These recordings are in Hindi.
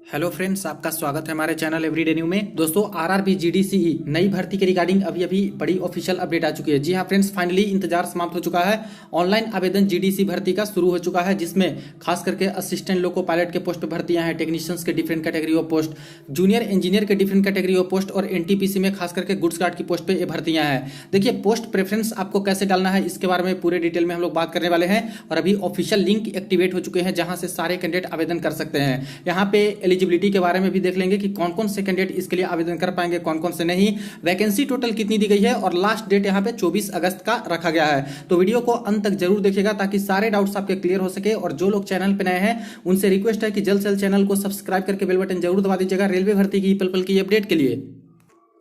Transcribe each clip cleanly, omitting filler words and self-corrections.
हेलो फ्रेंड्स, आपका स्वागत है हमारे चैनल एवरीडे न्यू में। दोस्तों, आरआरबी जीडीसीई नई भर्ती के रिगार्डिंग अभी अभी बड़ी ऑफिशियल अपडेट आ चुकी है। जी हाँ फ्रेंड्स, फाइनली इंतजार समाप्त हो चुका है। ऑनलाइन आवेदन जीडीसी भर्ती का शुरू हो चुका है, जिसमें खास करके असिस्टेंट लोको पायलट के पोस्ट पर भर्तियां हैं, टेक्नीशियंस के different category of post, junior engineer के डिफरेंट कैटेगरी ऑफ पोस्ट और एनटीपीसी में खास करके गुड्स गार्ड की पोस्ट पे ये भर्तियां हैं। देखिए, पोस्ट प्रेफरेंस आपको कैसे डालना है इसके बारे में पूरे डिटेल में हम लोग बात करने वाले हैं। और अभी ऑफिशियल लिंक एक्टिवेट हो चुके हैं, जहां से सारे कैंडिडेट आवेदन कर सकते हैं। यहाँ पे एलिजिबिलिटी के बारे में भी देख लेंगे कि कौन कौन से कैंडिडेट इसके लिए आवेदन कर पाएंगे, कौन कौन से नहीं, वैकेंसी टोटल कितनी दी गई है और लास्ट डेट यहाँ पे 24 अगस्त का रखा गया है। तो वीडियो को अंत तक जरूर देखिएगा ताकि सारे डाउट्स आपके क्लियर हो सके। और जो लोग चैनल पे नए हैं उनसे रिक्वेस्ट है कि जल्द से जल्द चैनल को सब्सक्राइब करके बेल बटन जरूर दबा दीजिएगा रेलवे भर्ती की पल पल की अपडेट के लिए।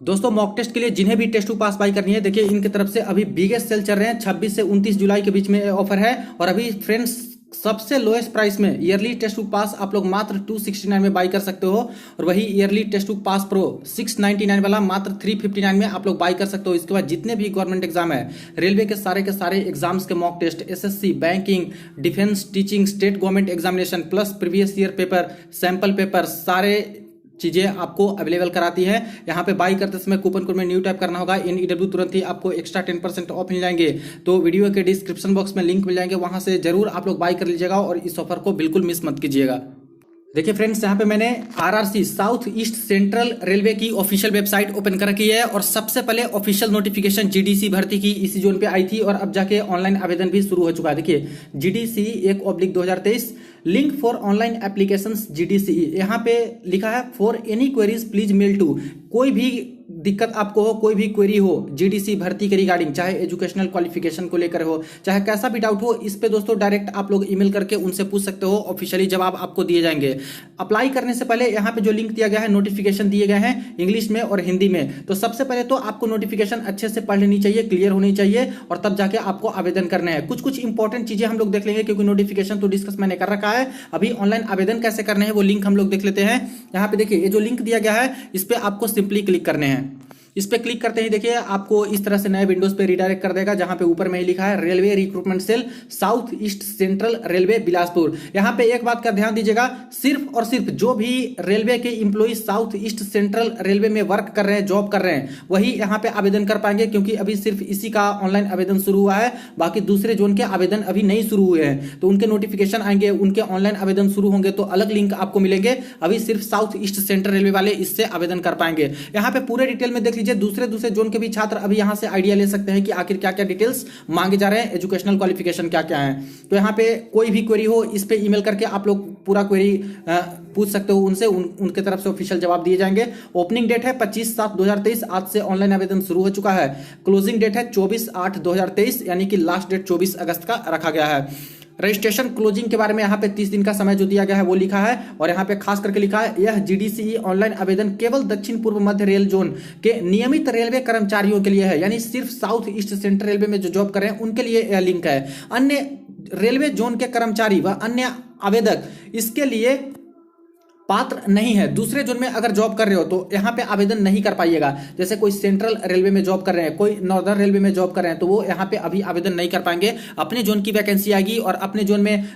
दोस्तों, मॉक टेस्ट के लिए जिन्हें भी टेस्ट टू पास बाई करनी है, देखिए इनकी तरफ से अभी बिगेस्ट सेल चल रहे हैं। 26 से 29 जुलाई के बीच में ऑफर है। और अभी फ्रेंड्स, सबसे लोएस्ट प्राइस में ईयरली टेस्ट टू पास आप लोग मात्र 269 में बाई कर सकते हो। और वही yearly test to pass pro 699 वाला मात्र 359 में आप लोग बाई कर सकते हो। इसके बाद जितने भी गवर्नमेंट एग्जाम है, रेलवे के सारे एग्जाम्स के mock test, SSC, banking, defence, teaching, state government examination plus previous year paper, sample paper, सारे चीजें आपको अवेलेबल कराती है। यहाँ पे बाई करते समय कूपन कोड में न्यू टाइप करना होगा, NEW, तुरंत ही आपको एक्स्ट्रा 10% ऑफ मिल जाएंगे। तो वीडियो के डिस्क्रिप्शन बॉक्स में लिंक मिल जाएंगे, वहां से जरूर आप लोग बाई कर लीजिएगा और इस ऑफर को बिल्कुल मिस मत कीजिएगा। देखिए फ्रेंड्स, यहाँ पे मैंने RRC south east central railway की ऑफिशियल वेबसाइट ओपन कर रखी है। और सबसे पहले ऑफिशियल नोटिफिकेशन जीडीसी भर्ती की इसी जोन पे आई थी और अब जाके ऑनलाइन आवेदन भी शुरू हो चुका है। देखिए, GDC 1/2023 link for online application GDCE, यहाँ पे लिखा है for any queries please mail to. कोई भी दिक्कत आपको हो, कोई भी क्वेरी हो जीडीसी भर्ती के रिगार्डिंग, चाहे एजुकेशनल क्वालिफिकेशन को लेकर हो, चाहे कैसा भी डाउट हो, इस पे दोस्तों डायरेक्ट आप लोग ईमेल करके उनसे पूछ सकते हो। ऑफिशियली जवाब आपको दिए जाएंगे। अप्लाई करने से पहले यहाँ पे जो लिंक दिया गया है, नोटिफिकेशन दिए गए हैं इंग्लिश में और हिंदी में। तो सबसे पहले तो आपको नोटिफिकेशन अच्छे से पढ़ लेनी चाहिए, क्लियर होनी चाहिए, और तब जाके आपको आवेदन करना है। कुछ कुछ इंपॉर्टेंट चीजें हम लोग देख लेंगे, क्योंकि नोटिफिकेशन तो डिस्कस मैंने कर रखा है। अभी ऑनलाइन आवेदन कैसे करने हैं वो लिंक हम लोग देख लेते हैं। यहाँ पे देखिए, ये जो लिंक दिया गया है इस पे आपको सिंपली क्लिक करने हैं। इस पे क्लिक करते ही देखिए आपको इस तरह से नए विंडोज पे रिडायरेक्ट कर देगा, जहां पे ऊपर में ही लिखा है railway recruitment cell south east central railway Bilaspur. यहां पे एक बात का ध्यान दीजिएगा, सिर्फ और सिर्फ जो भी रेलवे के employee south east central railway में वर्क कर रहे हैं, जॉब कर रहे हैं, वही यहां पे आवेदन कर पाएंगे, क्योंकि अभी सिर्फ इसी का ऑनलाइन आवेदन शुरू हुआ है। बाकी दूसरे जोन के आवेदन अभी नहीं शुरू हुए हैं, तो उनके नोटिफिकेशन आएंगे, उनके ऑनलाइन आवेदन शुरू होंगे तो अलग लिंक आपको मिलेंगे। अभी सिर्फ साउथ ईस्ट सेंट्रल रेलवे वाले इससे आवेदन कर पाएंगे। यहाँ पे पूरे डिटेल में देख लीजिए। दूसरे जोन के भी छात्र अभी यहां से आइडिया ले सकते हैं कि आखिर क्या क्या डिटेल्स मांगे जा रहे हैं, एजुकेशनल क्वालिफिकेशन क्या क्या है। तो यहां पे कोई भी क्वेरी हो, इस पे ईमेल करके आप लोग पूरा क्वेरी पूछ सकते हो उनसे, उनके तरफ से ऑफिशियल जवाब दिए जाएंगे। ओपनिंग डेट है 25/7/2023, आज से ऑनलाइन आवेदन शुरू हो चुका है। क्लोजिंग डेट है 24/8/2023, यानी कि लास्ट डेट 24 अगस्त का रखा गया है। रजिस्ट्रेशन क्लोजिंग के बारे में यहाँ पे 30 दिन का समय जो दिया गया है वो लिखा है। और यहाँ पे खास करके लिखा है, यह जीडीसीई ऑनलाइन आवेदन केवल दक्षिण पूर्व मध्य रेल जोन के नियमित रेलवे कर्मचारियों के लिए है, यानी सिर्फ साउथ ईस्ट सेंट्रल रेलवे में जो जॉब कर रहे हैं उनके लिए यह लिंक है। अन्य रेलवे जोन के कर्मचारी व अन्य आवेदक इसके लिए पात्र नहीं है। दूसरे जोन में अगर जॉब कर रहे हो तो यहाँ पे आवेदन नहीं कर पाइएगा। जैसे कोई सेंट्रल रेलवे में जॉब कर रहे हैं, कोई नॉर्दर्न रेलवे में जॉब कर रहे हैं, तो वो यहाँ पे अभी आवेदन नहीं कर पाएंगे। अपने जोन की वैकेंसी आएगी और अपने जोन में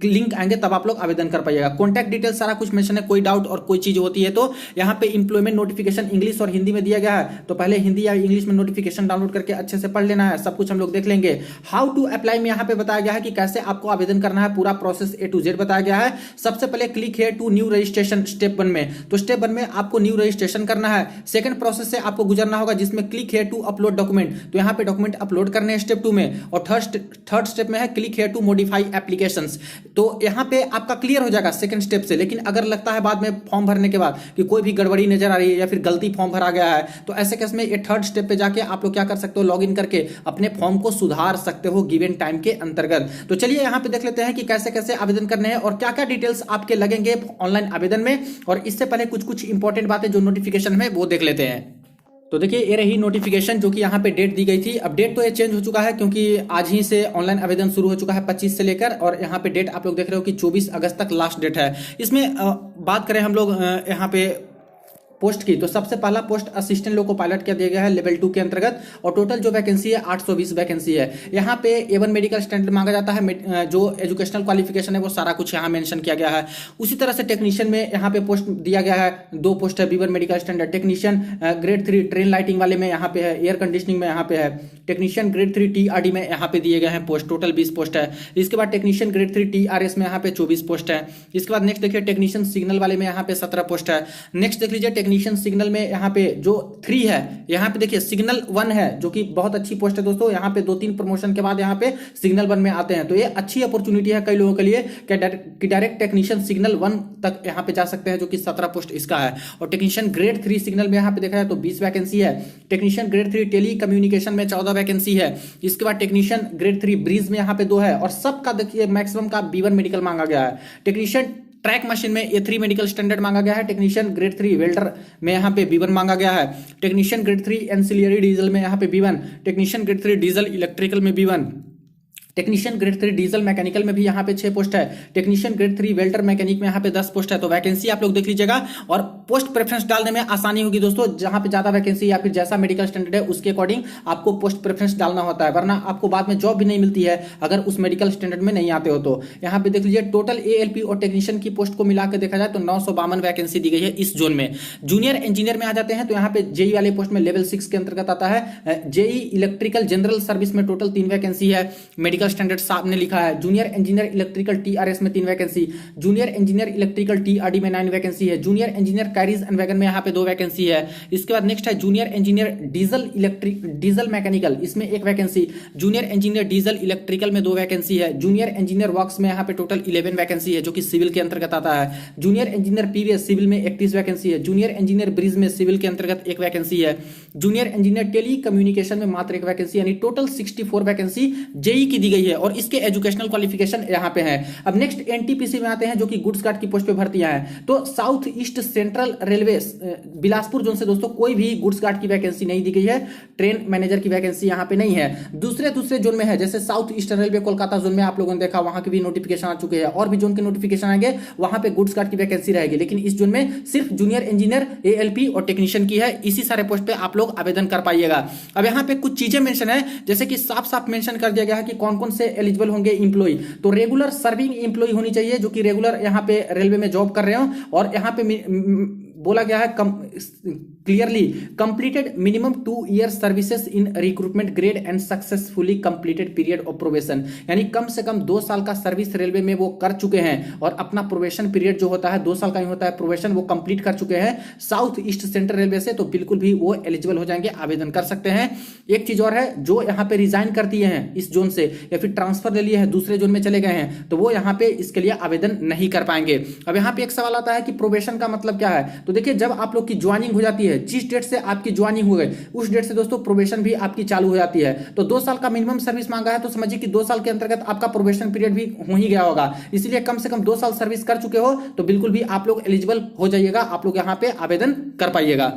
लिंक आएंगे, तब आप लोग आवेदन कर पाइएगा। कॉन्टैक्ट डिटेल सारा कुछ मेंशन है। कोई डाउट और कोई चीज होती है तो यहाँ पे इंप्लॉयमेंट नोटिफिकेशन इंग्लिश और हिंदी में दिया गया है, तो पहले हिंदी या इंग्लिश में नोटिफिकेशन डाउनलोड करके अच्छे से पढ़ लेना है। सब कुछ हम लोग देख लेंगे। हाउ टू अप्लाई में यहाँ पे बताया गया है कि कैसे आपको आवेदन करना है, पूरा प्रोसेस A to Z बताया गया है। सबसे पहले क्लिक है टू न्यू रजिस्ट्रेशन स्टेप 1 में, तो स्टेप 1 में आपको न्यू रजिस्ट्रेशन करना है। सेकंड प्रोसेस से आपको गुजरना होगा, जिसमें क्लिक है टू अपलोड डॉक्यूमेंट, तो यहाँ पे डॉक्यूमेंट अपलोड करने हैं स्टेप 2 में। और थर्ड स्टेप में है क्लिक है टू मॉडिफाई एप्लीकेशंस, तो यहाँ पे आपका क्लियर हो जाएगा सेकंड स्टेप से। लेकिन अगर लगता है बाद में फॉर्म भरने के बाद कि कोई भी गड़बड़ी नजर आ रही है या फिर गलती फॉर्म भरा गया है, तो ऐसे केस में ये थर्ड स्टेप पे जाके आप लोग क्या कर सकते हो, लॉग इन करके अपने फॉर्म को सुधार सकते हो गिवन टाइम के अंतर्गत। तो चलिए यहाँ पे देख लेते हैं कि कैसे कैसे आवेदन करने हैं और क्या क्या डिटेल्स आपके लगेंगे ऑनलाइन आवेदन में। और इससे पहले कुछ इंपॉर्टेंट बातें जो नोटिफिकेशन में वो देख लेते हैं। तो देखिए, ये रही नोटिफिकेशन जो कि यहाँ पे डेट दी गई थी। अब डेट तो ये चेंज हो चुका है, क्योंकि आज ही से ऑनलाइन आवेदन शुरू हो चुका है 25 से लेकर, और यहाँ पे डेट आप लोग देख रहे हो कि 24 अगस्त तक लास्ट डेट है। इसमें बात करें हम लोग यहाँ पे पोस्ट की, तो सबसे पहला पोस्ट असिस्टेंट लोको पायलट का दिया गया है लेवल 2 के अंतर्गत, और टोटल जो वैकेंसी है 820 वैकेंसी है। यहाँ पे A1 मेडिकल स्टैंडर्ड मांगा जाता है, जो एजुकेशनल क्वालिफिकेशन है वो सारा कुछ यहाँ मेंशन किया गया है। उसी तरह से टेक्नीशियन में यहाँ पे पोस्ट दिया गया है, 2 पोस्ट है। B1 medical standard technician grade 3 train lighting वाले में यहाँ पे है, एयर कंडीशनिंग में यहाँ पे है। टेक्नीशियन ग्रेड 3 TRD में यहाँ पे दिए गए हैं पोस्ट, टोटल 20 पोस्ट है। इसके बाद टेक्नीशियन ग्रेड 3 TRS में यहाँ पे 24 पोस्ट है। इसके बाद नेक्स्ट देखिए टेक्नीशियन सिग्नल वाले में यहाँ पे 17 पोस्ट है। नेक्स्ट देख लीजिए टेक्नीशियन सिग्नल में यहाँ पे जो 3 है, यहाँ पे देखिए सिग्नल 1 है जो कि बहुत अच्छी पोस्ट है दोस्तों। यहाँ पे 2-3 प्रमोशन के बाद यहाँ पे सिग्नल 1 में आते हैं, तो ये अच्छी अपॉर्चुनिटी है कई लोगों के लिए कि डायरेक्ट टेक्नीशियन सिग्नल 1 तक यहाँ पे जा सकते हैं, जो कि 17 पोस्ट इसका है। और टेक्नीशियन ग्रेड 3 सिग्नल में यहाँ पे देखा जाए तो 20 वैकेंसी है। टेक्नीशियन ग्रेड 3 टेली कम्युनिकेशन में 14 वैकेंसी है। इसके बाद टेक्नीशियन ग्रेड 3 ब्रीज में यहाँ पे 2 है, और सबका देखिए मैक्सिमम का B1 मेडिकल मांगा गया है। टेक्नीशियन ट्रैक मशीन में A3 मेडिकल स्टैंडर्ड मांगा गया है। टेक्नीशियन ग्रेड 3 वेल्डर में यहाँ पे B1 मांगा गया है। टेक्नीशियन ग्रेड 3 एंसिलियरी डीजल में यहाँ पे B1। Technician grade 3 diesel electrical में B1। Technician grade 3 diesel mechanical में भी यहाँ पे 6 पोस्ट है। टेक्नीशियन ग्रेड 3 वेल्डर मैकेनिक में यहाँ पे 10 पोस्ट है। तो वैकेंसी आप लोग देख लीजिएगा, और पोस्ट प्रेफरेंस डालने में आसानी होगी दोस्तों। जहां पे ज्यादा वैकेंसी या फिर जैसा मेडिकल स्टैंडर्ड है उसके अकॉर्डिंग आपको पोस्ट प्रेफरेंस डालना होता है, वरना आपको बाद में जॉब भी नहीं मिलती है अगर उस मेडिकल स्टैंडर्ड में नहीं आते हो। तो यहाँ पे देख लीजिए टोटल ALP और टेक्नीशियन की पोस्ट को मिलाकर देखा जाए तो 952 वैकेंसी दी गई है इस जोन में। जूनियर इंजीनियर में आ जाते हैं तो यहाँ पे JEE वाले पोस्ट में लेवल 6 के अंतर्गत आता है। JEE इलेक्ट्रिकल जनरल सर्विस में टोटल 3 वैकेंसी है, मेडिकल स्टैंडर्ड सामने लिखा है। जूनियर इंजीनियर इलेक्ट्रिकल TRS में 3 vacancy. Junior engineer electrical TRD में 9 वैकेंसी है। Junior engineer carries and wagon में यहाँ पे 2 वैकेंसी है। इसके बाद नेक्स्ट है जूनियर इंजीनियर डीजल मैकेनिकल, इसमें 1 vacancy. Junior engineer diesel electrical में 2 वैकेंसी है। जूनियर इंजीनियर वर्क्स में यहाँ पे टोटल 11 वैकेंसी है, जो कि सिविल के अंतर्गत आता है। जूनियर इंजीनियर PVS सिविल में 31 वैकेंसी है। जूनियर इंजीनियर ब्रिज में सिविल के अंतर्गत 1 वैकेंसी है। जूनियर इंजीनियर टेली कम्युनिकेशन में मात्र 1 वैकेंसी, यानी टोटल 64 वैकेंसी JEE की दी गई है, और इसके एजुकेशनल क्वालिफिकेशन यहाँ पे है। अब नेक्स्ट NTPC में आते हैं, जो कि गुड्स गार्ड की पोस्ट पे भर्तियां हैं। तो south east central railway Bilaspur zone से दोस्तों कोई भी गुड्स गार्ड की वैकेंसी नहीं दी गई है। ट्रेन मैनेजर की वैकेंसी यहाँ पे नहीं है। दूसरे जोन में है, जैसे south eastern railway Kolkata zone में आप लोगों ने देखा, वहां की भी नोटिफिकेशन आ चुके हैं, और भी जोन के नोटिफिकेशन आएंगे, वहां पे गुड्स गार्ड की वैकेंसी रहेगी। लेकिन इस जोन में सिर्फ जूनियर इंजीनियर ALP और टेक्नीशियन की है। इसी सारे पोस्ट पे आप लोग आवेदन कर पाइएगा। अब यहाँ पे कुछ चीजें मेंशन है, जैसे कि साफ साफ मेंशन कर दिया गया है कि कौन कौन से एलिजिबल होंगे इंप्लॉई। तो रेगुलर सर्विंग इंप्लॉई होनी चाहिए, जो कि रेगुलर यहाँ पे रेलवे में जॉब कर रहे हो, और यहाँ पे बोला गया है clearly completed minimum 2 year services in recruitment grade and successfully completed period of probation, यानी कम से कम 2 साल का सर्विस रेलवे में वो कर चुके हैं, और अपना प्रोबेशन पीरियड जो होता है 2 साल का ही होता है प्रोबेशन, वो कंप्लीट कर चुके हैं साउथ ईस्ट सेंट्रल रेलवे से, तो बिल्कुल भी वो एलिजिबल हो जाएंगे, आवेदन कर सकते हैं। एक चीज और है, जो यहाँ पे रिजाइन कर दिए हैं इस जोन से, या फिर ट्रांसफर ले लिए हैं दूसरे जोन में चले गए हैं, तो वो यहाँ पे इसके लिए आवेदन नहीं कर पाएंगे। अब यहाँ पे एक सवाल आता है कि प्रोबेशन का मतलब क्या है। तो देखिए, जब आप लोग की ज्वाइनिंग हो जाती है, जिस डेट से आपकी ज्वाइनिंग हो गई उस डेट से दोस्तों प्रोबेशन भी आपकी चालू हो जाती है। तो 2 साल का मिनिमम सर्विस मांगा है, तो समझिए कि 2 साल के अंतर्गत आपका प्रोबेशन पीरियड भी हो ही गया होगा। इसलिए कम से कम 2 साल सर्विस कर चुके हो तो बिल्कुल भी आप लोग एलिजिबल हो जाइएगा, आप लोग यहाँ पे आवेदन कर पाइएगा।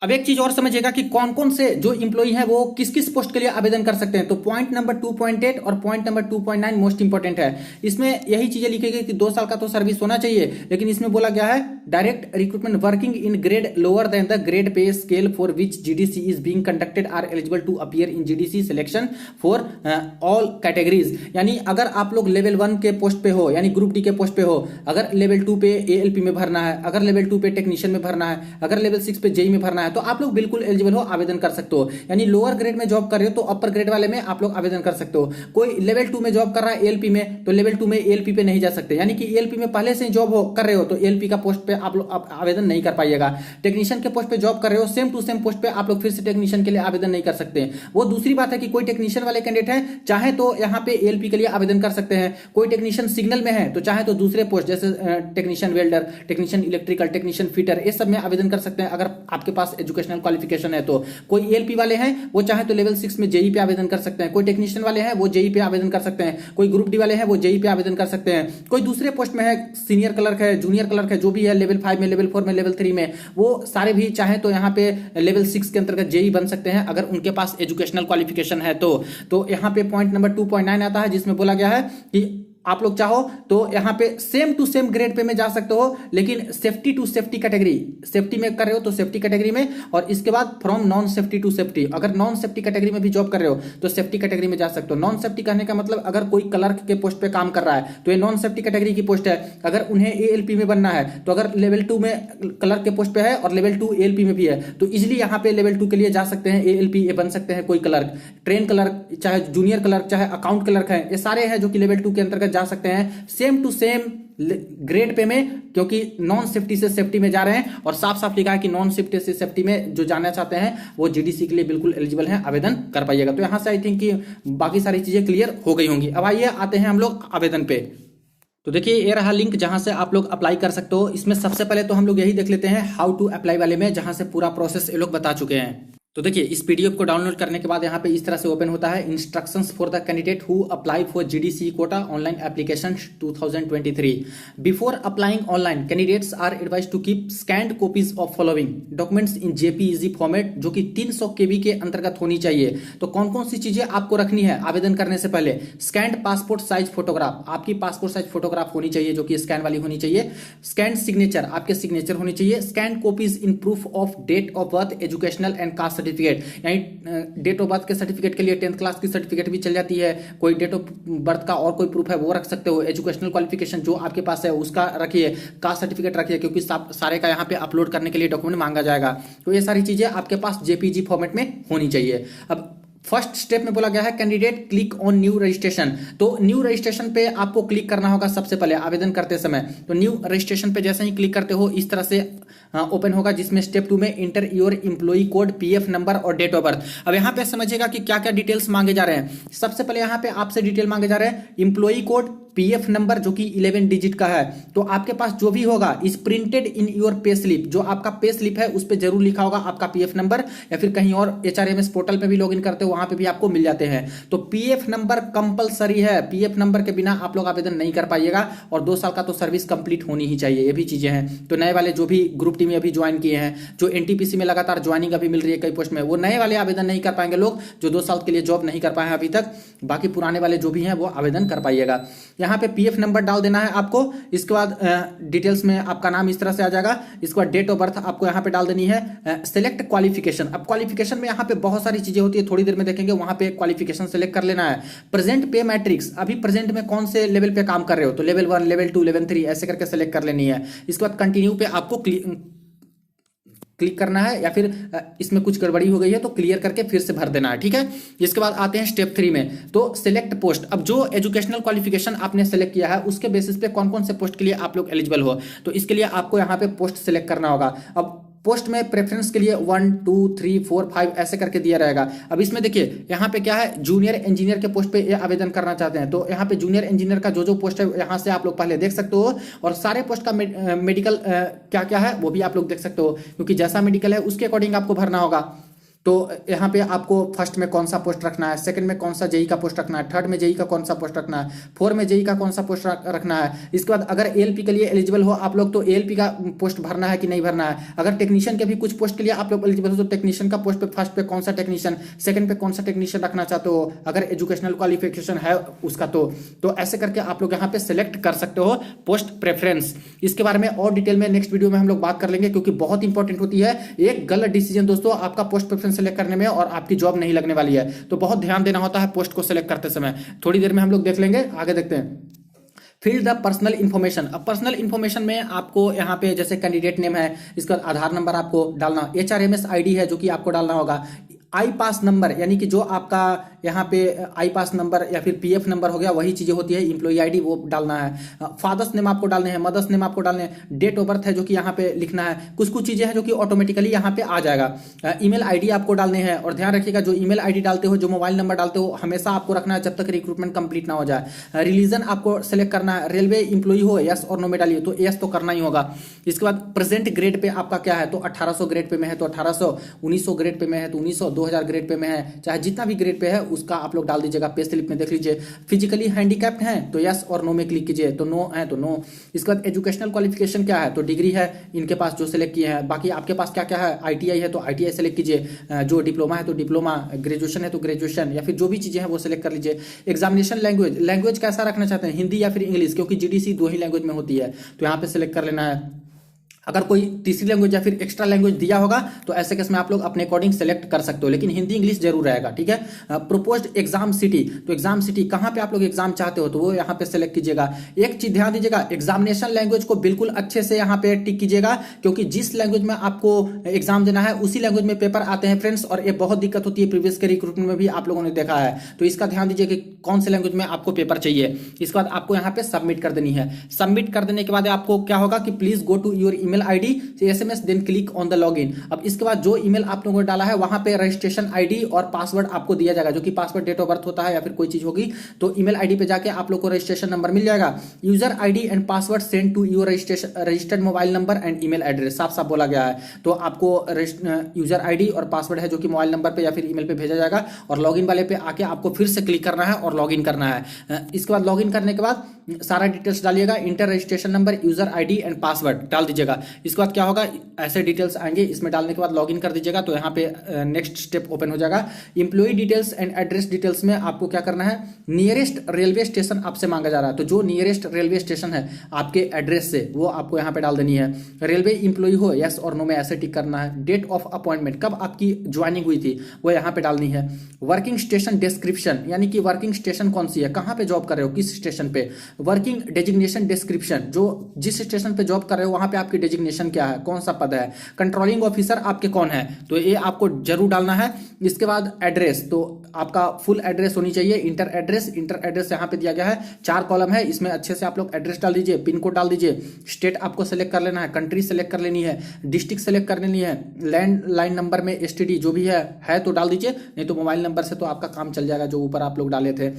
अब एक चीज और समझिएगा कि कौन कौन से जो इंप्लॉई हैं वो किस किस पोस्ट के लिए आवेदन कर सकते हैं। तो पॉइंट नंबर 2.8 और पॉइंट नंबर 2.9 मोस्ट इंपोर्टेंट है। इसमें यही चीजें लिखी गई कि 2 साल का तो सर्विस होना चाहिए, लेकिन इसमें बोला गया है direct recruitment working in grade lower than the grade pay scale for which GDC is being conducted are eligible to appear in GDC selection for all categories. यानी अगर आप लोग लेवल 1 के पोस्ट पे हो, यानी ग्रुप डी के पोस्ट पे हो, अगर लेवल 2 पे ALP में भरना है, अगर लेवल 2 पे टेक्नीशियन में भरना है, अगर लेवल 6 पे JEE में भरना है, तो आप लोग बिल्कुल एलिजिबल हो, आवेदन कर सकते हो। यानी लोअर ग्रेड में जॉब कर रहे हो तो अपर ग्रेड वाले में आप लोग आवेदन कर सकते हो। कोई लेवल 2 में जॉब कर रहा है ALP में, तो लेवल 2 में ALP पे नहीं जा सकते, यानी कि ALP में पहले से जॉब कर रहे हो तो ALP का पोस्ट पे आप लोग आवेदन नहीं कर पाइएगा। टेक्नीशियन के पोस्ट पे जॉब कर रहे हो, सेम टू सेम पोस्ट पे आप लोग फिर से टेक्नीशियन के लिए आवेदन नहीं कर सकते। वो दूसरी बात है कि कोई टेक्नीशियन वाले कैंडिडेट है, चाहे तो यहाँ पे ALP के लिए आवेदन कर सकते हैं। कोई टेक्नीशियन सिग्नल में है तो चाहे तो दूसरे पोस्ट जैसे technician welder, technician electrical, technician fitter, ये सब में आवेदन कर सकते हैं अगर आपके पास एजुकेशनल क्वालिफिकेशन है तो। कोई ALP वाले हैं वो चाहे तो लेवल 6 में JEE पे आवेदन कर सकते हैं। कोई टेक्नीशियन वाले हैं वो JEE पे आवेदन कर सकते हैं। कोई ग्रुप डी वाले हैं वो JEE पे आवेदन कर सकते हैं। कोई दूसरे पोस्ट में है, सीनियर क्लर्क है, जूनियर क्लर्क है, जो भी है लेवल 5 में, लेवल 4 में, लेवल 3 में, वो सारे भी चाहे तो यहाँ पे लेवल 6 के अंतर्गत JEE बन सकते हैं अगर उनके पास एजुकेशनल क्वालिफिकेशन है तो। यहाँ पे पॉइंट नंबर 2.9 आता है जिसमें बोला गया है कि आप लोग चाहो तो यहाँ पे same to same grade pay में जा सकते हो, लेकिन safety to safety category, safety में कर रहे हो तो सेफ्टी कैटेगरी में, और इसके बाद from non safety to safety, अगर नॉन सेफ्टी कैटेगरी में भी जॉब कर रहे हो तो सेफ्टी कैटेगरी में जा सकते हो। नॉन सेफ्टी कहने का मतलब अगर कोई क्लर्क के पोस्ट पे काम कर रहा है तो ये नॉन सेफ्टी कैटेगरी की पोस्ट है। अगर उन्हें एएलपी में बनना है तो अगर लेवल 2 में क्लर्क के पोस्ट पे है और लेवल 2 एएलपी में भी है तो इजिली यहाँ पे लेवल 2 के लिए जा सकते हैं, एएलपी बन सकते हैं कोई क्लर्क, ट्रेन क्लर्क, चाहे जूनियर क्लर्क, चाहे अकाउंट क्लर्क है, ये सारे हैं जो कि लेवल 2 के अंतर्गत जा सकते हैं same to same grade pay में, क्योंकि नॉन सेफ्टी से सेफ्टी में जा रहे हैं और साफ साफ लिखा है कि नॉन सेफ्टी से सेफ्टी में जो जाना चाहते हैं वो जीडीसी के लिए बिल्कुल एलिजिबल हैं, आवेदन कर पाइएगा। तो यहां से आई थिंक कि बाकी सारी चीजें क्लियर हो गई होंगी। अब आइए आते हैं हम लोग आवेदन पे। तो देखिए ये रहा लिंक जहां से आप लोग अप्लाई कर सकते हो। इसमें सबसे पहले तो हम लोग यही देख लेते हैं हाउ टू अप्लाई वाले में, जहां से पूरा प्रोसेस ये लोग बता चुके हैं। तो देखिए इस पीडीएफ को डाउनलोड करने के बाद यहाँ पे इस तरह से ओपन होता है, instructions for the candidate who apply for GDC quota online application 2023। Before applying online candidates are advise to keep scanned copies of following documents in JPEG format, जो कि 300 केबी के अंतर्गत होनी चाहिए। तो कौन कौन सी चीजें आपको रखनी है आवेदन करने से पहले? स्कैन्ड पासपोर्ट साइज फोटोग्राफ, आपकी पासपोर्ट साइज फोटोग्राफ होनी चाहिए जो कि स्कैन वाली होनी चाहिए। स्कैन्ड सिग्नेचर, आपके सिग्नेचर होनी चाहिए। Scanned copies in proof of date of birth, educational and caste certificate, यानी डेट ऑफ बर्थ के सर्टिफिकेट के लिए 10th क्लास की सर्टिफिकेट भी चल जाती है, कोई डेट ऑफ बर्थ का और कोई प्रूफ है वो रख सकते हो। एजुकेशनल क्वालिफिकेशन जो आपके पास है उसका रखिए, कास्ट सर्टिफिकेट रखिए, क्योंकि सारे का यहाँ पे अपलोड करने के लिए डॉक्यूमेंट मांगा जाएगा। तो ये सारी चीजें आपके पास जेपीजी फॉर्मेट में होनी चाहिए। अब फर्स्ट स्टेप में बोला गया है candidate click on new registration, तो न्यू रजिस्ट्रेशन पे आपको क्लिक करना होगा सबसे पहले आवेदन करते समय। तो न्यू रजिस्ट्रेशन पे जैसे ही क्लिक करते हो इस तरह से ओपन होगा, जिसमें स्टेप 2 में inter your employee code, PF number और डेट ऑफ बर्थ। अब यहाँ पे समझिएगा कि क्या क्या डिटेल्स मांगे जा रहे हैं। सबसे पहले यहाँ पे आपसे डिटेल मांगे जा रहे हैं, एम्प्लॉई कोड, पीएफ नंबर जो कि 11 डिजिट का है। तो आपके पास जो भी होगा is printed in your pay slip, जो आपका पे स्लिप है उस पर जरूर लिखा होगा आपका पीएफ नंबर, या फिर कहीं और एचआरएमएस पोर्टल पे भी लॉगिन करते हो वहां पे भी आपको मिल जाते हैं। तो पीएफ नंबर कंपलसरी है, पीएफ नंबर के बिना आप लोग आवेदन नहीं कर पाइएगा, और 2 साल का तो सर्विस कंप्लीट होनी ही चाहिए। ये भी चीजें हैं। तो नए वाले जो भी ग्रुप टी में अभी ज्वाइन किए हैं, जो एनटीपीसी में लगातार ज्वाइनिंग अभी मिल रही है कई पोस्ट में, वो नए वाले आवेदन नहीं कर पाएंगे लोग जो 2 साल के लिए जॉब नहीं कर पाए हैं अभी तक। बाकी पुराने वाले जो भी हैं वो आवेदन कर पाइएगा। यहाँ पे पीएफ नंबर डाल देना है आपको। इसके बाद डिटेल्स में आपका नाम इस तरह से आ जाएगा। इसके बाद डेट ऑफ बर्थ आपको यहाँ पे डाल देनी है। सिलेक्ट क्वालिफिकेशन, अब क्वालिफिकेशन में यहाँ पे बहुत सारी चीजें होती है, थोड़ी देर में देखेंगे। वहां पे क्वालिफिकेशन सेलेक्ट कर लेना है। प्रेजेंट पे मैट्रिक्स, अभी प्रेजेंट में कौन से लेवल पे काम कर रहे हो, तो लेवल 1, लेवल 2, लेवल 3 ऐसे करके सेलेक्ट कर लेनी है। इसके बाद कंटिन्यू पे आपको क्लिक करना है, या फिर इसमें कुछ गड़बड़ी हो गई है तो क्लियर करके फिर से भर देना है, ठीक है। इसके बाद आते हैं स्टेप 3 में, तो सिलेक्ट पोस्ट। अब जो एजुकेशनल क्वालिफिकेशन आपने सेलेक्ट किया है उसके बेसिस पे कौन कौन से पोस्ट के लिए आप लोग एलिजिबल हो, तो इसके लिए आपको यहाँ पे पोस्ट सिलेक्ट करना होगा। अब पोस्ट में प्रेफरेंस के लिए 1, 2, 3, 4, 5 ऐसे करके दिया रहेगा। अब इसमें देखिए यहाँ पे क्या है, जूनियर इंजीनियर के पोस्ट पे ये आवेदन करना चाहते हैं, तो यहाँ पे जूनियर इंजीनियर का जो पोस्ट है यहाँ से आप लोग पहले देख सकते हो, और सारे पोस्ट का मेडिकल क्या क्या है वो भी आप लोग देख सकते हो, क्योंकि जैसा मेडिकल है उसके अकॉर्डिंग आपको भरना होगा। तो यहाँ पे आपको फर्स्ट में कौन सा पोस्ट रखना है, सेकंड में कौन सा जेई का पोस्ट रखना है, थर्ड में जेई का कौन सा पोस्ट रखना है, 4 में जेई का कौन सा पोस्ट रखना है। इसके बाद अगर एएलपी के लिए एलिजिबल हो आप लोग तो एएलपी का पोस्ट भरना है कि नहीं भरना है। अगर टेक्नीशियन के भी कुछ पोस्ट के लिए आप लोग एलिजिबल हो तो टेक्नीशियन का पोस्ट पे फर्स्ट पे कौन सा टेक्नीशियन, सेकंड पे कौन सा टेक्नीशियन रखना चाहते हो, अगर एजुकेशनल क्वालिफिकेशन है उसका तो ऐसे करके आप लोग यहाँ पे सिलेक्ट कर सकते हो पोस्ट प्रेफरेंस। इसके बारे में और डिटेल में नेक्स्ट वीडियो में हम लोग बात कर लेंगे, क्योंकि बहुत इंपॉर्टेंट होती है। एक गलत डिसीजन दोस्तों आपका पोस्ट प्रेफरेंस सेलेक्ट करने में और आपकी जॉब नहीं लगने वाली है, तो बहुत ध्यान देना होता है पोस्ट को सिलेक्ट करते समय। थोड़ी देर में हम लोग देख लेंगे, आगे देखते हैं। Fill the personal information. अब पर्सनल इन्फॉर्मेशन में आपको यहाँ पे जैसे कैंडिडेट नेम है, इसका आधार नंबर आपको डालना, एचआरएमएस आईडी है जो कि आपको डालना होगा, आई पास नंबर यानी कि जो आपका यहाँ पे आई पास नंबर या फिर पीएफ नंबर हो गया वही चीजें होती है, इंप्लॉई आईडी वो डालना है, फादर्स नेम आपको डालने हैं, मदर्स नेम आपको डालने हैं, डेट ऑफ बर्थ है जो कि यहाँ पे लिखना है। कुछ कुछ चीजें हैं जो कि ऑटोमेटिकली यहाँ पे आ जाएगा। ईमेल आईडी आपको डालने हैं, और ध्यान रखिएगा जो ईमेल आईडी डालते हो, जो मोबाइल नंबर डालते हो, हमेशा आपको रखना है जब तक रिक्रूटमेंट कंप्लीट ना हो जाए। रिलीजन आपको सेलेक्ट करना है, रेलवे इंप्लॉई हो यस और नो में डालिए, तो यस तो करना ही होगा। इसके बाद प्रेजेंट ग्रेड पे आपका क्या है, तो 1800 ग्रेड पे में है तो 1800, 1900 ग्रेड पे में है तो 1900, 2000 ग्रेड पे में है, चाहे जितना भी ग्रेड पे है उसका आप लोग डाल दीजिएगा। पे स्लिप में देख लीजिए। फिजिकली हैंडीकैप्ड हैं तो यस और नो में क्लिक कीजिए, तो नो है तो नो। इसके बाद एजुकेशनल क्वालिफिकेशन क्या है, तो डिग्री है इनके पास जो सेलेक्ट किए हैं। बाकी आपके पास क्या क्या है, ITI है तो ITI सेलेक्ट कीजिए, जो डिप्लोमा है तो डिप्लोमा, ग्रेजुएशन है तो ग्रेजुएशन, या फिर जो भी चीजें हैं वो सेलेक्ट कर लीजिए। एग्जामिनेशन लैंग्वेज कैसा रखना चाहते हैं, हिंदी या फिर इंग्लिश, क्योंकि GDC 2 ही लैंग्वेज में होती है, तो यहाँ पे सेलेक्ट कर लेना है। अगर कोई तीसरी लैंग्वेज या फिर एक्स्ट्रा लैंग्वेज दिया होगा तो ऐसे केस में आप लोग अपने अकॉर्डिंग सेलेक्ट कर सकते हो, लेकिन हिंदी इंग्लिश जरूर रहेगा, ठीक है। प्रोपोज्ड एग्जाम सिटी, तो एग्जाम सिटी कहाँ पे आप लोग एग्जाम चाहते हो तो वो यहाँ पे सेलेक्ट कीजिएगा। एक चीज ध्यान दीजिएगा, एग्जामिनेशन लैंग्वेज को बिल्कुल अच्छे से यहाँ पे टिक कीजिएगा, क्योंकि जिस लैंग्वेज में आपको एग्जाम देना है उसी लैंग्वेज में पेपर आते हैं फ्रेंड्स, और ये बहुत दिक्कत होती है, प्रीवियस के रिक्रूटमेंट में भी आप लोगों ने देखा है। तो इसका ध्यान दीजिए कि कौन से लैंग्वेज में आपको पेपर चाहिए। इसके बाद आपको यहाँ पे सबमिट कर देनी है। सबमिट कर देने के बाद आपको क्या होगा कि please go to your email ID, SMS, then click on the login. अब इसके बाद जो ईमेल आप लोगों ने डाला है वहां पे रजिस्ट्रेशन ID और पासवर्ड आपको दिया जाएगा, जो कि पासवर्ड डेट ऑफ बर्थ होता है या फिर कोई चीज होगी, तो ईमेल ID पे जाके आप लोग को रजिस्ट्रेशन नंबर मिल जाएगा। User ID and password send to your registered mobile number and email address, साफ साफ बोला गया है। तो आपको यूजर ID और पासवर्ड है जो कि मोबाइल नंबर पे या फिर ईमेल पे भेजा जाएगा, और लॉगिन वाले पे आके आपको फिर से क्लिक करना है और लॉगिन करना है। इसके बाद लॉगिन करने के बाद सारा डिटेल्स डालिएगा, inter registration number, user ID and password डाल दीजिएगा। इसके बाद क्या होगा, ऐसे डिटेल्स आएंगे, इसमें डालने के बाद लॉगिन कर दीजिएगा, तो यहाँ पे नेक्स्ट स्टेप ओपन हो जाएगा। Employ details and address details में आपको क्या करना है, नियरेस्ट रेलवे स्टेशन आपसे मांगा जा रहा है, तो जो नियरेस्ट रेलवे स्टेशन है आपके एड्रेस से वो आपको यहाँ पे डाल देनी है। रेलवे इंप्लॉय हो यस और नो में ऐसे टिक करना है। डेट ऑफ अपॉइंटमेंट, कब आपकी ज्वाइनिंग हुई थी वो यहाँ पे डालनी है। वर्किंग स्टेशन डिस्क्रिप्शन, यानी कि वर्किंग स्टेशन कौन सी है, कहाँ पे जॉब कर रहे हो, किस स्टेशन पे। वर्किंग डेजिग्नेशन डिस्क्रिप्शन, जो जिस स्टेशन पे जॉब कर रहे हो वहां पे आपकी डेजिग्नेशन क्या है, कौन सा पद है। कंट्रोलिंग ऑफिसर आपके कौन है, तो ये आपको जरूर डालना है। इसके बाद एड्रेस, तो आपका फुल एड्रेस होनी चाहिए। इंटर एड्रेस यहाँ पे दिया गया है, 4 कॉलम है, इसमें अच्छे से आप लोग एड्रेस डाल दीजिए, पिन कोड डाल दीजिए। स्टेट आपको सेलेक्ट कर लेना है, कंट्री सेलेक्ट कर लेनी है, डिस्ट्रिक्ट सेलेक्ट कर लेनी है। लैंड लाइन नंबर में STD जो भी है तो डाल दीजिए, नहीं तो मोबाइल नंबर से तो आपका काम चल जाएगा जो ऊपर आप लोग डाले थे।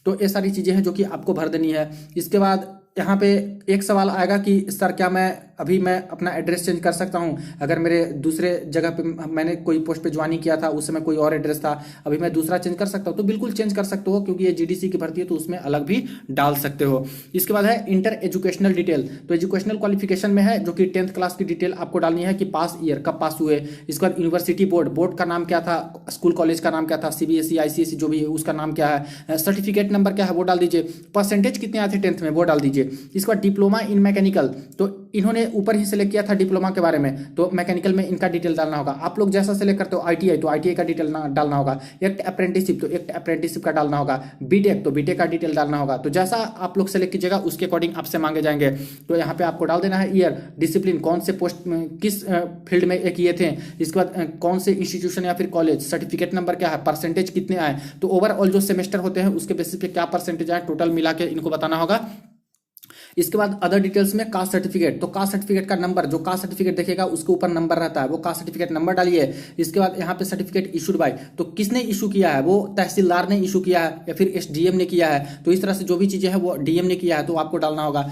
तो ये सारी चीजें हैं जो कि आपको भर देनी है। इसके बाद यहाँ पे एक सवाल आएगा कि सर क्या मैं अपना एड्रेस चेंज कर सकता हूँ, अगर मेरे दूसरे जगह पे मैंने कोई पोस्ट पे ज्वाइनिंग किया था उस समय कोई और एड्रेस था, अभी मैं दूसरा चेंज कर सकता हूँ, तो बिल्कुल चेंज कर सकते हो, क्योंकि ये GDC की भर्ती है तो उसमें अलग भी डाल सकते हो। इसके बाद है इंटर एजुकेशनल डिटेल, तो एजुकेशनल क्वालिफिकेशन में है जो कि 10th क्लास की डिटेल आपको डालनी है कि पास ईयर कब पास हुए। इसके बाद यूनिवर्सिटी बोर्ड का नाम क्या था, स्कूल कॉलेज का नाम क्या था, CBSE ICSE जो भी है उसका नाम क्या है, सर्टिफिकेट नंबर क्या है वो डाल दीजिए, परसेंटेज कितने आए थे 10th में वो डाल दीजिए। इसके बाद डिप्लोमा इन मैकेनिकल, तो इन्होंने ऊपर ही सिलेक्ट किया था डिप्लोमा के बारे में, तो मैकेनिकल में इनका डिटेल डालना होगा। आप लोग जैसा सिलेक्ट करते हो ITI तो ITI का डिटेल डालना होगा। एक्ट अप्रेंटिसशिप तो एक्ट अप्रेंटिसशिप का डालना होगा। बीटेक तो बीटेक का डिटेल डालना होगा। तो जैसा आप लोग सेलेक्ट कीजिएगा उसके अकॉर्डिंग आपसे मांगे जाएंगे। तो यहाँ पे आपको डाल देना है ईयर, डिसिप्लिन, कौन से पोस्ट में किस फील्ड में किए थे, इसके बाद कौन से इंस्टीट्यूशन या फिर कॉलेज, सर्टिफिकेट नंबर क्या है, परसेंटेज कितने आए, तो ओवरऑल जो सेमेस्टर होते हैं उसके बेसिस पे क्या परसेंटेज आए टोटल मिला के इनको बताना होगा। इसके बाद अदर डिटेल्स में कास्ट सर्टिफिकेट, तो कास्ट सर्टिफिकेट का नंबर, जो कास्ट सर्टिफिकेट देखेगा उसके ऊपर नंबर रहता है, वो कास्ट सर्टिफिकेट नंबर डालिए। इसके बाद यहाँ पे सर्टिफिकेट इशूड बाय, तो किसने इशू किया है, वो तहसीलदार ने इशू किया है या फिर SDM ने किया है, तो इस तरह से जो भी चीजें हैं वो DM ने किया है तो आपको डालना होगा।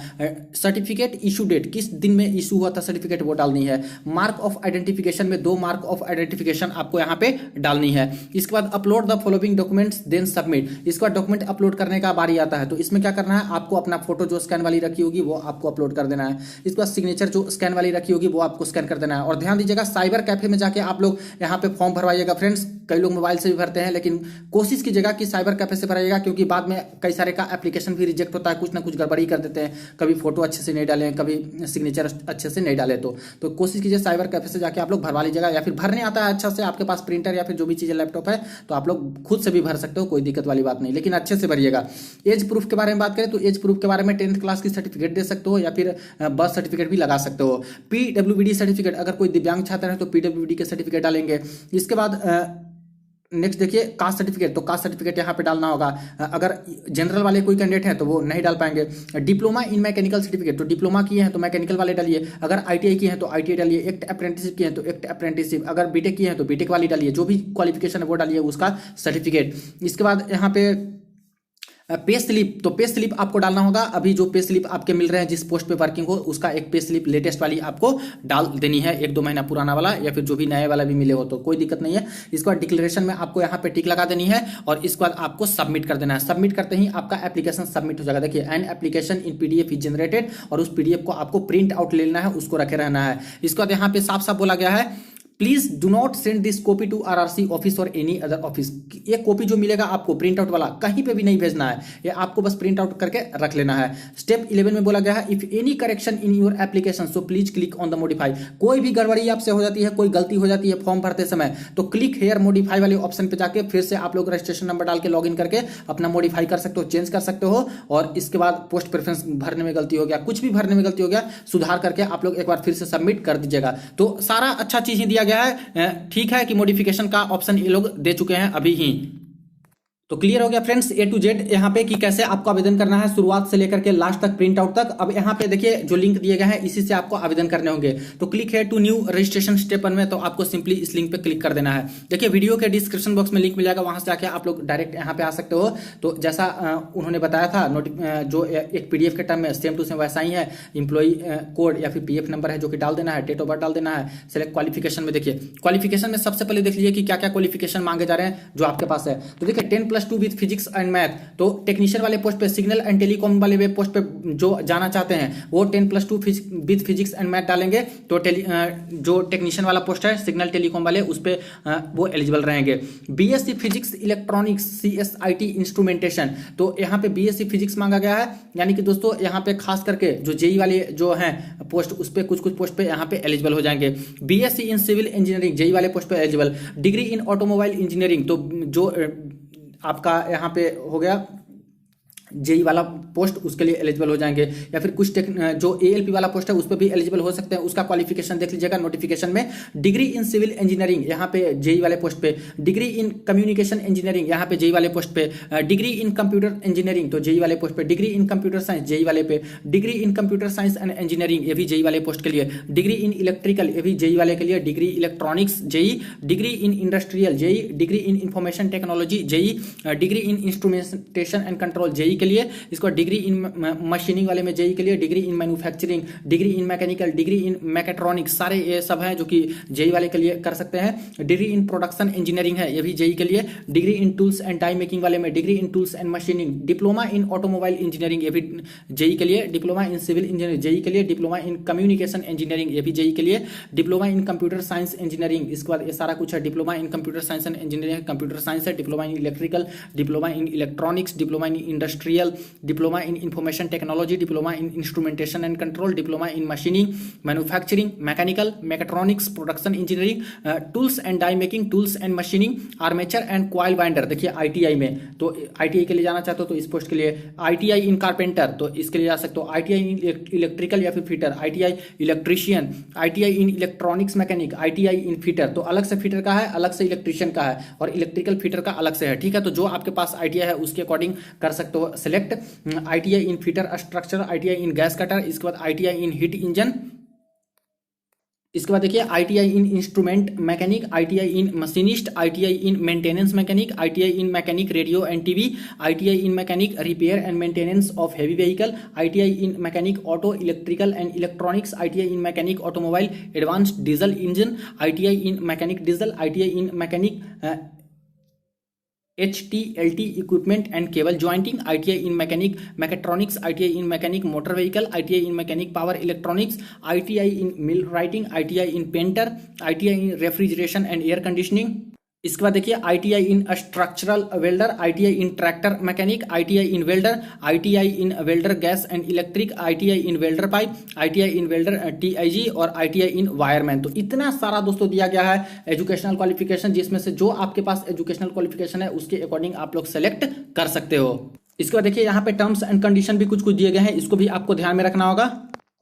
सर्टिफिकेट इशू डेट, किस दिन में इशू हुआ था सर्टिफिकेट वो डालनी है। मार्क ऑफ आइडेंटिफिकेशन में 2 मार्क ऑफ आइडेंटिफिकेशन आपको यहाँ पे डालनी है। इसके बाद upload the following documents then submit, इसके बाद डॉक्यूमेंट अपलोड करने का बारी आता है, तो इसमें क्या करना है, आपको अपना फोटो जो स्कैन वाली रखी होगी वो आपको अपलोड कर देना है। इसके बाद सिग्नेचर जो स्कैन वाली रखी होगी वो आपको स्कैन कर देना है। और ध्यान दीजिएगा साइबर कैफे में जाके आप लोग यहाँ पे फॉर्म भरवाइएगा फ्रेंड्स। कई लोग मोबाइल से भी भरते हैं, लेकिन कोशिश कीजिएगा कि साइबर कैफे से भराइएगा, क्योंकि बाद में कई सारे का एप्लीकेशन भी रिजेक्ट होता है, कुछ ना कुछ गड़बड़ी कर देते हैं, कभी फोटो अच्छे से नहीं डालें, कभी सिग्नेचर अच्छे से नहीं डाले, तो कोशिश कीजिए साइबर कैफे से जाके आप लोग भरवा लीजिएगा। या फिर भरने आता है अच्छा से, आपके पास प्रिंटर या फिर जो भी चीज़ें लैपटॉप है तो आप लोग खुद से भी भर सकते हो, कोई दिक्कत वाली बात नहीं, लेकिन अच्छे से भरिएगा। एज प्रूफ के बारे में बात करें तो एज प्रूफ के बारे में 10th क्लास की सर्टिफिकेट दे सकते हो या फिर बर्थ सर्टिफिकेट भी लगा सकते हो। PWD सर्टिफिकेट, अगर कोई दिव्यांग छात्र है तो PWD के सर्टिफिकेट डालेंगे। इसके बाद नेक्स्ट देखिए कास्ट सर्टिफिकेट, तो कास्ट सर्टिफिकेट यहाँ पे डालना होगा। अगर जनरल वाले कोई कैंडिडेट हैं तो वो नहीं डाल पाएंगे। डिप्लोमा इन मैकेनिकल सर्टिफिकेट, तो डिप्लोमा किए हैं तो मैकेनिकल वाले डालिए, अगर ITI किए हैं तो ITI डालिए, एक्ट अप्रेंटिसशिप किए हैं तो एक्ट अप्रेंटिसशिप, अगर बीटेक किए हैं तो बीटेक वाली डालिए, जो भी क्वालिफिकेशन है वो डालिए उसका सर्टिफिकेट। इसके बाद यहाँ पे पे स्लिप, तो पे स्लिप आपको डालना होगा। अभी जो पे स्लिप आपके मिल रहे हैं जिस पोस्ट पे वर्किंग हो उसका एक पे स्लिप लेटेस्ट वाली आपको डाल देनी है, 1-2 महीना पुराना वाला या फिर जो भी नए वाला भी मिले हो तो कोई दिक्कत नहीं है। इसके बाद डिक्लेरेशन में आपको यहाँ पे टिक लगा देनी है और इसके बाद आपको सबमिट कर देना है। सबमिट करते ही आपका एप्लीकेशन सबमिट हो जाएगा। देखिए an application in PDF is generated, और उस पीडीएफ को आपको प्रिंट आउट ले लेना है, उसको रखे रहना है। इसके बाद यहाँ पे साफ साफ बोला गया है please do not send this copy to RRC office और एनी अदर ऑफिस। ये कॉपी जो मिलेगा आपको प्रिंट आउट वाला कहीं पे भी नहीं भेजना है, ये आपको बस प्रिंट आउट करके रख लेना है। स्टेप 11 में बोला गया है if any correction in your application so please click on the modify. कोई भी गड़बड़ी आपसे हो जाती है, कोई गलती हो जाती है फॉर्म भरते समय, तो क्लिक हेयर मॉडिफाई वाले ऑप्शन पे जाके फिर से आप लोग रजिस्ट्रेशन नंबर डाल के लॉग इन करके अपना मॉडिफाई कर सकते हो, चेंज कर सकते हो। और इसके बाद पोस्ट प्रेफरेंस भरने में गलती हो गया, कुछ भी भरने में गलती हो गया, सुधार करके आप लोग एक बार फिर से सबमिट कर दीजिएगा। तो सारा अच्छा चीज ही दिया गया है। ठीक है कि मॉडिफिकेशन का ऑप्शन ये लोग दे चुके हैं अभी ही। तो क्लियर हो गया फ्रेंड्स ए टू जेड यहाँ पे कि कैसे आपको आवेदन करना है शुरुआत से लेकर के लास्ट तक प्रिंट आउट तक। अब यहाँ पे देखिए जो लिंक दिए गए हैं इसी से आपको आवेदन करने होंगे। तो क्लिक है टू न्यू रजिस्ट्रेशन स्टेप 1 में, तो आपको सिंपली इस लिंक पे क्लिक कर देना है। देखिए वीडियो के डिस्क्रिप्शन बॉक्स में लिंक मिल जाएगा, वहां से जाके आप लोग डायरेक्ट यहाँ पे आ सकते हो। तो जैसा उन्होंने बताया था जो एक पीडीएफ के टर्म में सेम टू सेम वैसा ही है। इंप्लॉई कोड या फिर पीएफ नंबर है जो कि डाल देना है, डेट ऑफ बर्थ डाल देना है। सेलेक्ट क्वालिफिकेशन में देखिए क्वालिफिकेशन में सबसे पहले देख लीजिए कि क्या क्या क्वालिफिकेशन मांगे जा रहे हैं जो आपके पास है। तो देखिए 10+2 विद फिजिक्स एंड मैथ, तो टेक्नीशियन वाले पोस्ट पे, सिग्नल एंड टेलीकॉम वाले वे पोस्ट पे जो जाना चाहते हैं वो 10+2 विद फिजिक्स एंड मैथ डालेंगे। तो जो टेक्नीशियन वाला पोस्ट है सिग्नल टेलीकॉम वाले उस पे वो एलिजिबल रहेंगे। BSc physics electronics CSIT instrumentation, तो यहाँ पे बीएससी फिजिक्स मांगा गया है। यानी कि दोस्तों यहाँ पे खास करके जो जेई वाले जो हैं पोस्ट उस पे कुछ पोस्ट पे यहाँ पे एलिजिबल हो जाएंगे। BSc in civil engineering JE वाले पोस्ट पे eligible. Degree in automobile engineering, तो जो आपका यहाँ पे हो गया जेई वाला पोस्ट उसके लिए एलिजिबल हो जाएंगे। या फिर कुछ जो एएलपी वाला पोस्ट है उस पर भी एलिजिबल हो सकते हैं। उसका क्वालिफिकेशन देख लीजिएगा नोटिफिकेशन में। डिग्री इन सिविल इंजीनियरिंग यहाँ पे जेई वाले पोस्ट पे, डिग्री इन कम्युनिकेशन इंजीनियरिंग यहाँ पे जेई वाले पोस्ट पे, डिग्री इन कंप्यूटर इंजीनियरिंग तो जेई वाले पोस्ट पे, degree in computer science JE वाले पे, degree in computer science and engineering ये भी जेई वाले पोस्ट के लिए, डिग्री इन इलेक्ट्रिकल ये भी जेई वाले के लिए, degree electronics JE, degree in industrial JE, degree in information technology JE, degree in instrumentation and control JE के लिए। इसको डिग्री इन मशीनिंग वाले में जेई के लिए, degree in manufacturing, degree in mechanical, degree in mechatronics, सारे ये सब हैं जो कि जेई वाले के लिए कर सकते हैं। डिग्री इन प्रोडक्शन इंजीनियरिंग है ये भी जेई के लिए। Degree in tools and die making वाले में degree in tools and machining. Diploma in automobile engineering ये भी जेई के लिए। Diploma in civil engineering JE के लिए। डिप्लोमा इन कम्युनिकेशन इंजीनियरिंग ये भी जेई के लिए। Diploma in computer science engineering, इसके बाद ये सारा कुछ है। Diploma in computer science and engineering computer science है। Diploma in electrical, diploma in electronics, diploma in industrial, diploma in information technology, diploma in instrumentation and control, diploma in machining, manufacturing, mechanical, mechatronics, production engineering, tools and die making, tools and machining, armature and coil binder. देखिए आईटीआई में, तो आईटीआई के लिए जाना चाहते हो तो इस पोस्ट के लिए। आईटीआई इन कारपेंटर तो इसके लिए जा सकते हो। आईटीआई इन इलेक्ट्रिकल या फिर fitter, ITI electrician, ITI in electronics mechanic, ITI in fitter, तो अलग से फिटर का है, अलग से इलेक्ट्रीशियन का है, और इलेक्ट्रिकल फिटर का अलग से है। ठीक है, तो जो आपके पास आईटीआई है उसके अकॉर्डिंग कर सकते हो सिलेक्ट। आईटीआई इन फिटर स्ट्रक्चर, आईटीआई इन गैस कटर, इसके बाद आईटीआई इन हीट इंजन, इसके बाद देखिए ITI in instrument mechanic, ITI in machinist, ITI in maintenance mechanic, ITI in mechanic radio and TV, ITI in mechanic repair and maintenance of heavy vehicle, ITI in mechanic auto electrical and electronics, ITI in mechanic automobile advanced diesel engine, ITI in mechanic diesel, ITI in mechanic HTLT equipment and cable jointing, ITI in mechanic mechatronics, ITI in mechanic motor vehicle, ITI in mechanic power electronics, ITI in mill writing, ITI in painter, ITI in refrigeration and air conditioning. इसके बाद देखिए ITI in structural welder, ITI in tractor mechanic, ITI in welder, ITI in welder gas and electric, ITI in welder pipe, ITI in welder TIG और आईटीआई इन वायरमैन। तो इतना सारा दोस्तों दिया गया है एजुकेशनल क्वालिफिकेशन, जिसमें से जो आपके पास एजुकेशनल क्वालिफिकेशन है उसके अकॉर्डिंग आप लोग सेलेक्ट कर सकते हो। इसके बाद देखिए यहाँ पे टर्म्स एंड कंडीशन भी कुछ दिए गए हैं, इसको भी आपको ध्यान में रखना होगा।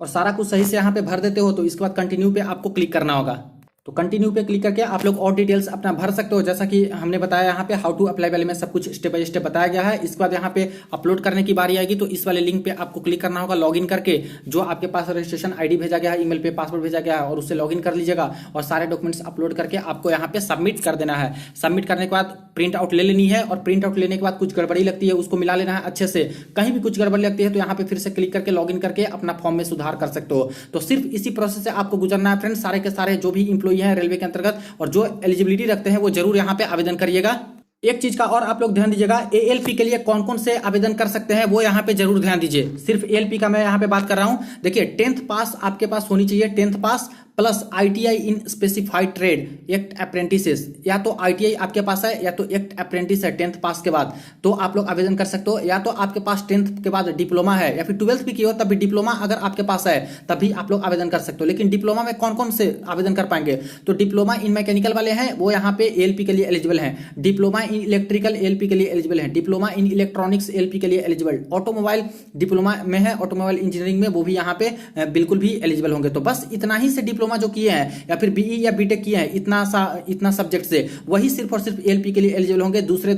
और सारा कुछ सही से यहाँ पे भर देते हो तो इसके बाद कंटिन्यू पे आपको क्लिक करना होगा। तो कंटिन्यू पे क्लिक करके आप लोग और डिटेल्स अपना भर सकते हो, जैसा कि हमने बताया यहाँ पे हाउ टू अप्लाई वाले में सब कुछ स्टेप बाय स्टेप बताया गया है। इसके बाद यहाँ पे अपलोड करने की बारी आएगी, तो इस वाले लिंक पे आपको क्लिक करना होगा, लॉगिन करके जो आपके पास रजिस्ट्रेशन आईडी भेजा गया है, ईमेल पे पासवर्ड भेजा गया है, और उससे लॉगिन कर लीजिएगा और सारे डॉक्यूमेंट्स अपलोड करके आपको यहाँ पे सबमिट कर देना है। सबमिट करने के बाद प्रिंट आउट ले लेनी है, और प्रिंट आउट लेने के बाद कुछ गड़बड़ी लगती है उसको मिला लेना है अच्छे से। कहीं भी कुछ गड़बड़ी लगती है तो यहाँ पे फिर से क्लिक करके लॉगिन करके अपना फॉर्म में सुधार कर सकते हो। तो सिर्फ इसी प्रोसेस से आपको गुजरना है फ्रेंड्स। सारे के सारे जो भी इंप्लॉई हैं रेलवे के अंतर्गत और जो एलिजिबिलिटी रखते हैं वो जरूर यहाँ पे आवेदन करिएगा। एक चीज का और आप लोग ध्यान दीजिएगा, एएलपी के लिए कौन कौन से आवेदन कर सकते हैं वो यहाँ पे जरूर ध्यान दीजिए। सिर्फ एएलपी का मैं यहाँ पे बात कर रहा हूं। देखिए 10th पास आपके पास होनी चाहिए, 10th पास प्लस आईटीआई इन स्पेसिफाइड ट्रेड एक्ट अप्रेंटिसेस, या तो आईटीआई आपके पास है या तो एक्ट अप्रेंटिस है 10th पास के बाद, तो आप लोग आवेदन कर सकते हो। या तो आपके पास 10th के बाद डिप्लोमा है या फिर 12th भी की हो तब भी डिप्लोमा अगर आपके पास है तभी आप लोग आवेदन कर सकते हो। लेकिन डिप्लोमा में कौन कौन से आवेदन कर पाएंगे, तो डिप्लोमा इन मैकेनिकल वाले हैं वो यहाँ पे एएलपी के लिए एलिजिबल हैं, डिप्लोमा इन इलेक्ट्रिकल एएलपी के लिए एलिजिबल है, डिप्लोमा इन इलेक्ट्रॉनिक्स एएलपी के लिए एलिजिबल, ऑटोमोबाइल डिप्लोमा में है, ऑटोमोबाइल इंजीनियरिंग में वो भी यहाँ पे बिल्कुल भी एलिजिबल होंगे। तो बस इतना ही से डिप्लोमा जो किए हैं या फिर बीई या बीटेक किए हैं इतना सब्जेक्ट से, वही सिर्फ और सिर्फ एएलपी के लिए एलिजिबल होंगे। दूसरे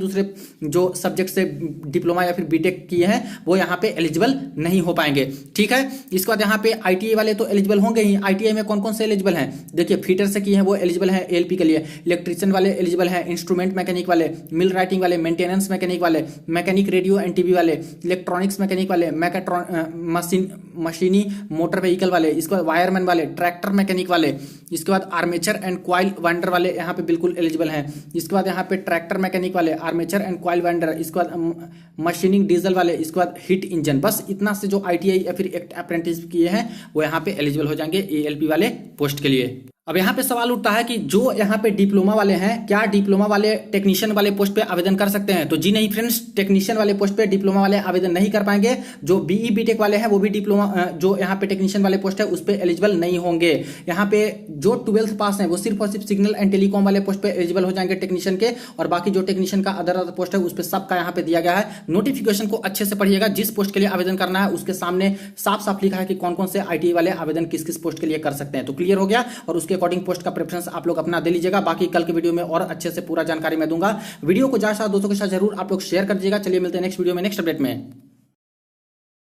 जो सब्जेक्ट से डिप्लोमा या फिर बीटेक किए हैं वो यहाँ पे एलिजिबल नहीं हो पाएंगे। ठीक है, इसके बाद यहाँ पे आईटीआई वाले तो एलिजिबल होंगे ही। आईटीआई में कौन कौन से एलिजिबल हैं, देखिए फीटर से किए हैं वो एलिजिबल हैं एएलपी के लिए, इलेक्ट्रीशियन वाले एलिजिबल हैं, इंस्ट्रूमेंट मैकेनिक वाले, मिल राइटिंग वाले, मेंटेनेंस मैकेनिक वाले, मैकेनिक रेडियो एंड टीवी वाले, इलेक्ट्रॉनिक्स मैकेनिक वाले, मशीनी मोटर व्हीकल वाले, इसके बाद वायरमैन वाले, ट्रैक्टर मैकेनिक वाले, इसके बाद आर्मेचर एंड कॉइल वाइंडर वाले यहाँ पे बिल्कुल एलिजिबल हैं। इसके बाद यहाँ पे ट्रैक्टर मैकेनिक वाले, आर्मेचर एंड कॉइल वाइंडर, इसके बाद मशीनिंग डीजल वाले, इसके बाद हीट इंजन। बस इतना से जो आईटीआई या फिर एक्ट अप्रेंटिस किए हैं वो यहाँ पे एलिजिबल हो जाएंगे एएलपी वाले पोस्ट के लिए। अब यहाँ पे सवाल उठता है कि जो यहाँ पे डिप्लोमा वाले हैं क्या डिप्लोमा वाले टेक्नीशियन वाले पोस्ट पे आवेदन कर सकते हैं, तो जी नहीं फ्रेंड्स, टेक्नीशियन वाले पोस्ट पे डिप्लोमा वाले आवेदन नहीं कर पाएंगे। जो बीई बीटेक वाले हैं वो भी डिप्लोमा जो यहाँ पे टेक्नीशियन वाले पोस्ट है उस पे एलिजिबल नहीं होंगे। यहाँ पे जो 12th पास है वो सिर्फ और सिर्फ सिग्नल एंड टेलीकॉम वाले पोस्ट पे एलिजिबल हो जाएंगे टेक्नीशियन के, और बाकी जो टेक्नीशियन का अदर पोस्ट है उस पर सबका यहाँ पे दिया गया है। नोटिफिकेशन को अच्छे से पढ़िएगा, जिस पोस्ट के लिए आवेदन करना है उसके सामने साफ साफ लिखा है कि कौन कौन से आईटीआई वाले आवेदन किस किस पोस्ट के लिए कर सकते हैं। तो क्लियर हो गया, और उसके अकॉर्डिंग पोस्ट का प्रेफरेंस आप लोग अपना दे लीजिएगा। बाकी कल के वीडियो में और अच्छे से पूरा जानकारी मैं दूंगा। वीडियो को ज्यादा दोस्तों के साथ जरूर आप लोग शेयर कर दीजिएगा। चलिए मिलते हैं नेक्स्ट वीडियो में नेक्स्ट अपडेट में।